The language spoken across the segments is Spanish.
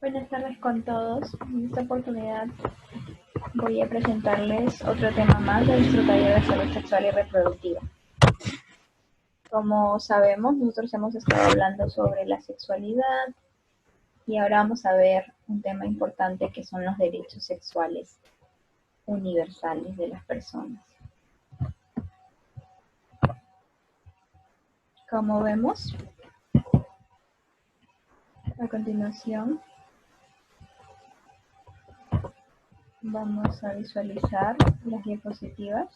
Buenas tardes con todos. En esta oportunidad voy a presentarles otro tema más de nuestro taller de salud sexual y reproductiva. Como sabemos, nosotros hemos estado hablando sobre la sexualidad y ahora vamos a ver un tema importante que son los derechos sexuales universales de las personas. Como vemos, a continuación vamos a visualizar las diapositivas.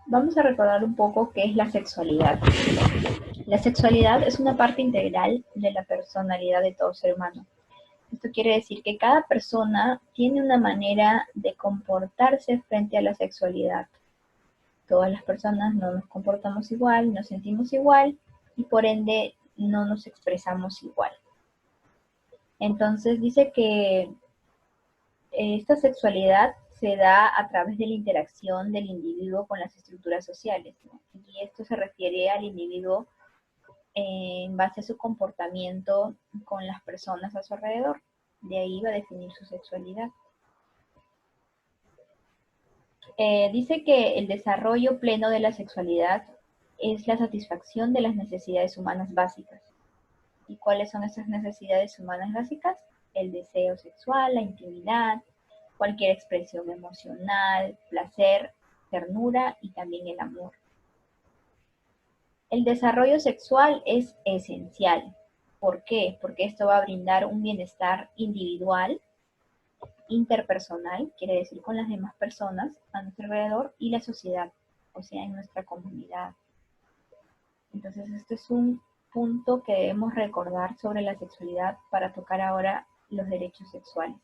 Vamos a recordar un poco qué es la sexualidad. La sexualidad es una parte integral de la personalidad de todo ser humano. Esto quiere decir que cada persona tiene una manera de comportarse frente a la sexualidad. Todas las personas no nos comportamos igual, nos sentimos igual y por ende no nos expresamos igual. Entonces dice que esta sexualidad se da a través de la interacción del individuo con las estructuras sociales, ¿no? Y esto se refiere al individuo en base a su comportamiento con las personas a su alrededor. De ahí va a definir su sexualidad. Dice que el desarrollo pleno de la sexualidad es la satisfacción de las necesidades humanas básicas. ¿Y cuáles son esas necesidades humanas básicas? El deseo sexual, la intimidad, cualquier expresión emocional, placer, ternura y también el amor. El desarrollo sexual es esencial. ¿Por qué? Porque esto va a brindar un bienestar individual, interpersonal, quiere decir con las demás personas a nuestro alrededor, y la sociedad, o sea, en nuestra comunidad. Entonces, este es un punto que debemos recordar sobre la sexualidad para tocar ahora los derechos sexuales.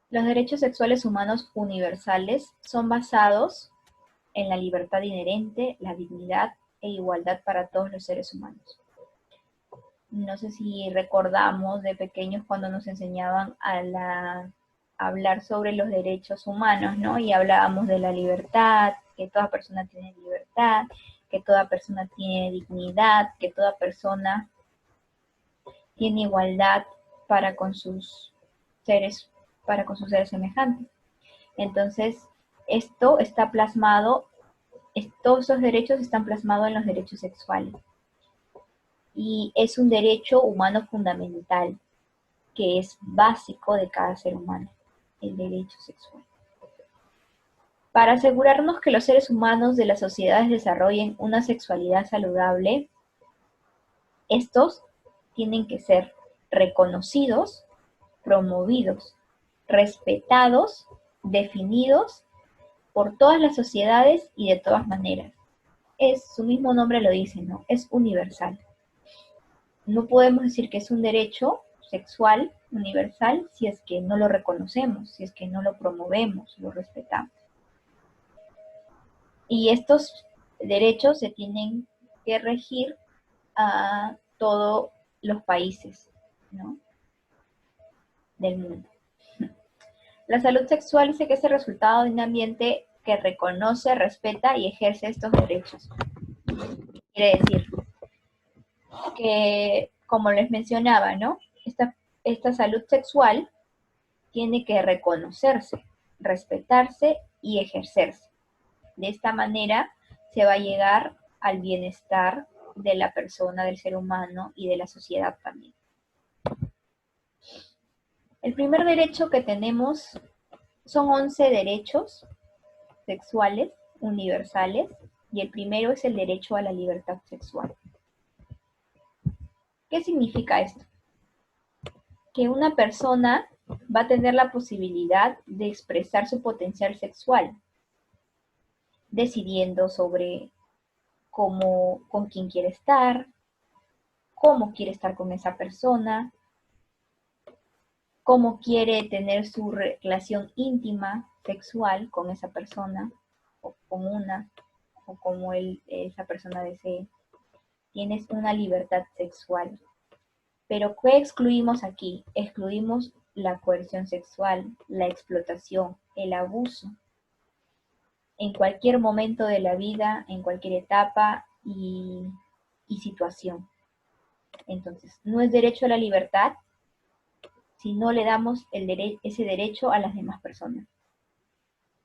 Los derechos sexuales humanos universales son basados en la libertad inherente, la dignidad e igualdad para todos los seres humanos. No sé si recordamos de pequeños cuando nos enseñaban a hablar sobre los derechos humanos, ¿no? Y hablábamos de la libertad, que toda persona tiene libertad, que toda persona tiene dignidad, que toda persona tiene igualdad para con sus seres semejantes. Entonces, esto está plasmado, todos esos derechos están plasmados en los derechos sexuales. Y es un derecho humano fundamental, que es básico de cada ser humano, el derecho sexual. Para asegurarnos que los seres humanos de las sociedades desarrollen una sexualidad saludable, estos tienen que ser reconocidos, promovidos, respetados, definidos por todas las sociedades y de todas maneras. Su mismo nombre lo dice, ¿no? Es universal. No podemos decir que es un derecho sexual universal si es que no lo reconocemos, si es que no lo promovemos, lo respetamos. Y estos derechos se tienen que regir a todos los países, ¿no?, del mundo. La salud sexual dice que es el resultado de un ambiente que reconoce, respeta y ejerce estos derechos. Quiere decir que, como les mencionaba, ¿no?, esta salud sexual tiene que reconocerse, respetarse y ejercerse. De esta manera se va a llegar al bienestar de la persona, del ser humano y de la sociedad también. El primer derecho que tenemos son 11 derechos sexuales universales y el primero es el derecho a la libertad sexual. ¿Qué significa esto? Que una persona va a tener la posibilidad de expresar su potencial sexual, decidiendo sobre con quién quiere estar, cómo quiere estar con esa persona, cómo quiere tener su relación íntima, sexual con esa persona, o con una, o como esa persona desee. Tienes una libertad sexual. Pero ¿qué excluimos aquí? Excluimos la coerción sexual, la explotación, el abuso. en cualquier momento de la vida, en cualquier etapa y situación. Entonces, no es derecho a la libertad si no le damos ese derecho a las demás personas.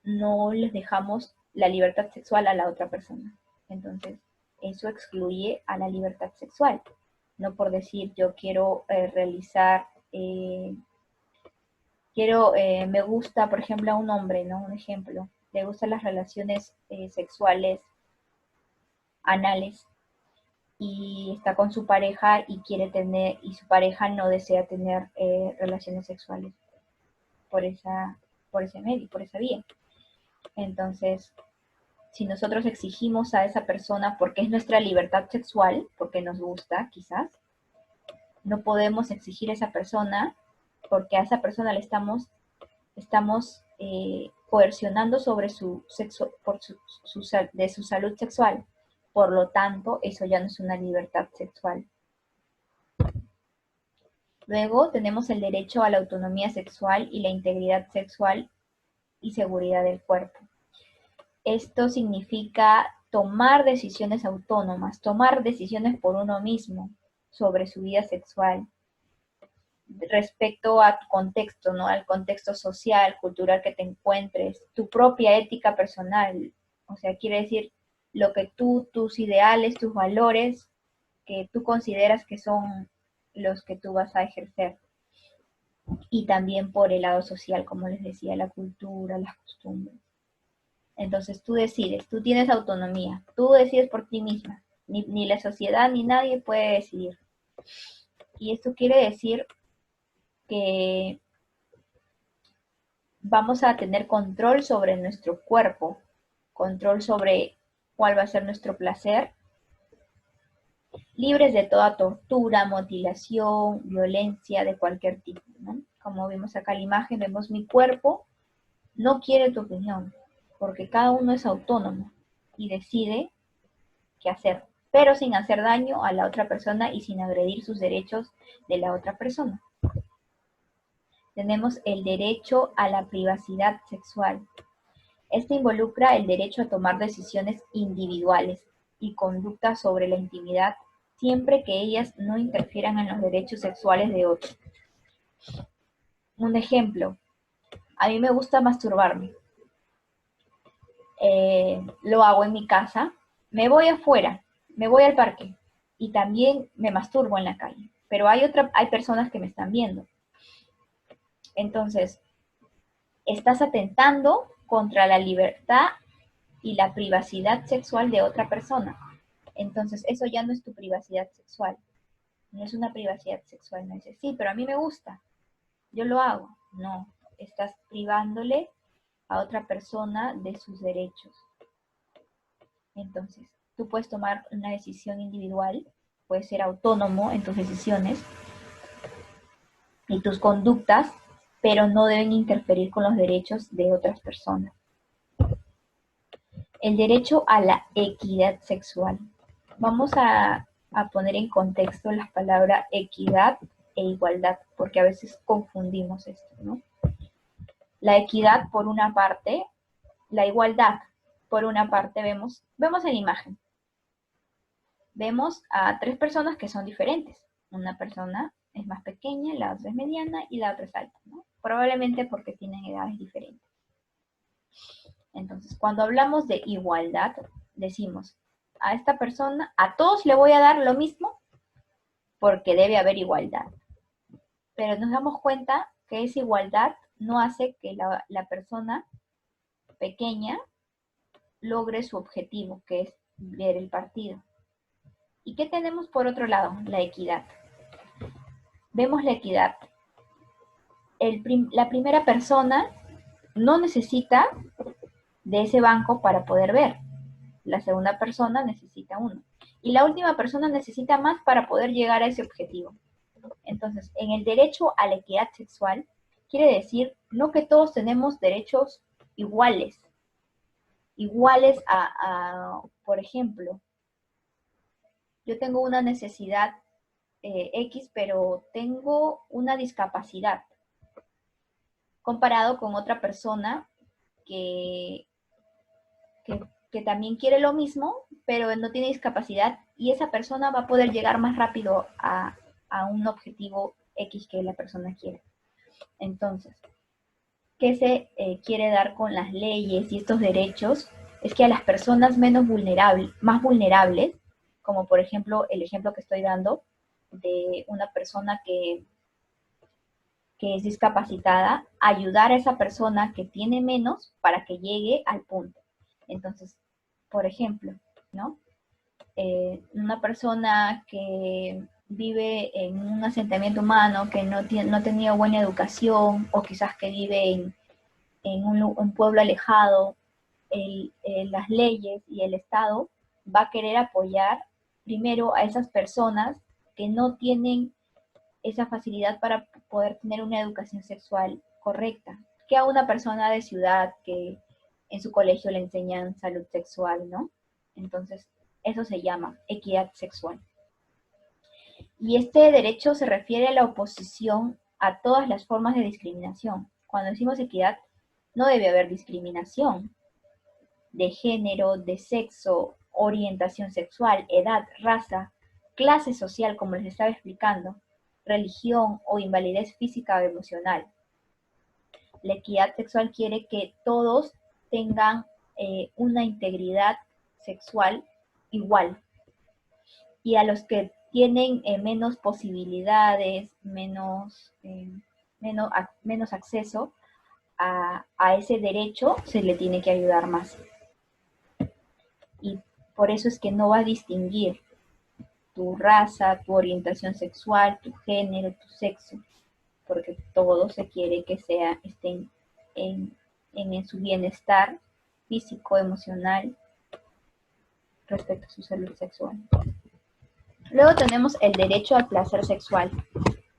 No les dejamos la libertad sexual a la otra persona. Entonces, eso excluye a la libertad sexual. No por decir yo quiero realizar, me gusta, por ejemplo, a un hombre, ¿no? Un ejemplo, le gustan las relaciones sexuales anales y está con su pareja y quiere tener, y su pareja no desea tener relaciones sexuales por ese medio, por esa vía. Entonces, si nosotros exigimos a esa persona porque es nuestra libertad sexual, porque nos gusta quizás, no podemos exigir a esa persona porque a esa persona le estamos coercionando sobre su sexo, de su salud sexual. Por lo tanto, eso ya no es una libertad sexual. Luego tenemos el derecho a la autonomía sexual y la integridad sexual y seguridad del cuerpo. Esto significa tomar decisiones autónomas, tomar decisiones por uno mismo sobre su vida sexual respecto a tu contexto, ¿no? Al contexto social, cultural que te encuentres, tu propia ética personal. O sea, quiere decir lo que tus ideales, tus valores, que tú consideras que son los que tú vas a ejercer. Y también por el lado social, como les decía, la cultura, las costumbres. Entonces tú decides, tú tienes autonomía, tú decides por ti misma, ni la sociedad ni nadie puede decidir. Y esto quiere decir que vamos a tener control sobre nuestro cuerpo, control sobre cuál va a ser nuestro placer, libres de toda tortura, mutilación, violencia de cualquier tipo, ¿no? Como vimos acá en la imagen, vemos mi cuerpo, no quiere tu opinión, porque cada uno es autónomo y decide qué hacer, pero sin hacer daño a la otra persona y sin agredir sus derechos de la otra persona. Tenemos el derecho a la privacidad sexual. Este involucra el derecho a tomar decisiones individuales y conductas sobre la intimidad siempre que ellas no interfieran en los derechos sexuales de otros. Un ejemplo, a mí me gusta masturbarme. Lo hago en mi casa, me voy afuera, me voy al parque y también me masturbo en la calle. Pero hay personas que me están viendo. Entonces, estás atentando contra la libertad y la privacidad sexual de otra persona. Entonces, eso ya no es tu privacidad sexual. No es una privacidad sexual. No dices, sí, pero a mí me gusta. Yo lo hago. No, estás privándole a otra persona de sus derechos. Entonces, tú puedes tomar una decisión individual, puedes ser autónomo en tus decisiones y tus conductas, pero no deben interferir con los derechos de otras personas. El derecho a la equidad sexual. Vamos a poner en contexto las palabras equidad e igualdad, porque a veces confundimos esto, ¿no? La equidad por una parte, la igualdad por una parte, vemos en la imagen. Vemos a tres personas que son diferentes. Una persona es más pequeña, la otra es mediana y la otra es alta, ¿no? Probablemente porque tienen edades diferentes. Entonces, cuando hablamos de igualdad, decimos, a esta persona, a todos le voy a dar lo mismo porque debe haber igualdad. Pero nos damos cuenta que esa igualdad no hace que la persona pequeña logre su objetivo, que es ver el partido. ¿Y qué tenemos por otro lado? La equidad. Vemos la equidad. La primera persona no necesita de ese banco para poder ver. La segunda persona necesita uno. Y la última persona necesita más para poder llegar a ese objetivo. Entonces, en el derecho a la equidad sexual, quiere decir no que todos tenemos derechos iguales. Iguales por ejemplo, yo tengo una necesidad X, pero tengo una discapacidad comparado con otra persona que que también quiere lo mismo, pero no tiene discapacidad, y esa persona va a poder llegar más rápido a un objetivo X que la persona quiere. Entonces, ¿qué se quiere dar con las leyes y estos derechos? Es que a las personas más vulnerables, como por ejemplo el ejemplo que estoy dando de una persona que es discapacitada, ayudar a esa persona que tiene menos para que llegue al punto. Entonces, por ejemplo, ¿no? Una persona que vive en un asentamiento humano, que no ha tenido buena educación, o quizás que vive en un pueblo alejado, las leyes y el Estado va a querer apoyar primero a esas personas que no tienen esa facilidad para poder tener una educación sexual correcta, que a una persona de ciudad que en su colegio le enseñan salud sexual, ¿no? Entonces, eso se llama equidad sexual. Y este derecho se refiere a la oposición a todas las formas de discriminación. Cuando decimos equidad, no debe haber discriminación de género, de sexo, orientación sexual, edad, raza, clase social, como les estaba explicando, religión o invalidez física o emocional. La equidad sexual quiere que todos tengan una integridad sexual igual. Y a los que tienen menos posibilidades, menos acceso a ese derecho, se le tiene que ayudar más. Y por eso es que no va a distinguir tu raza, tu orientación sexual, tu género, tu sexo, porque todo se quiere que estén en su bienestar físico, emocional, respecto a su salud sexual. Luego tenemos el derecho al placer sexual.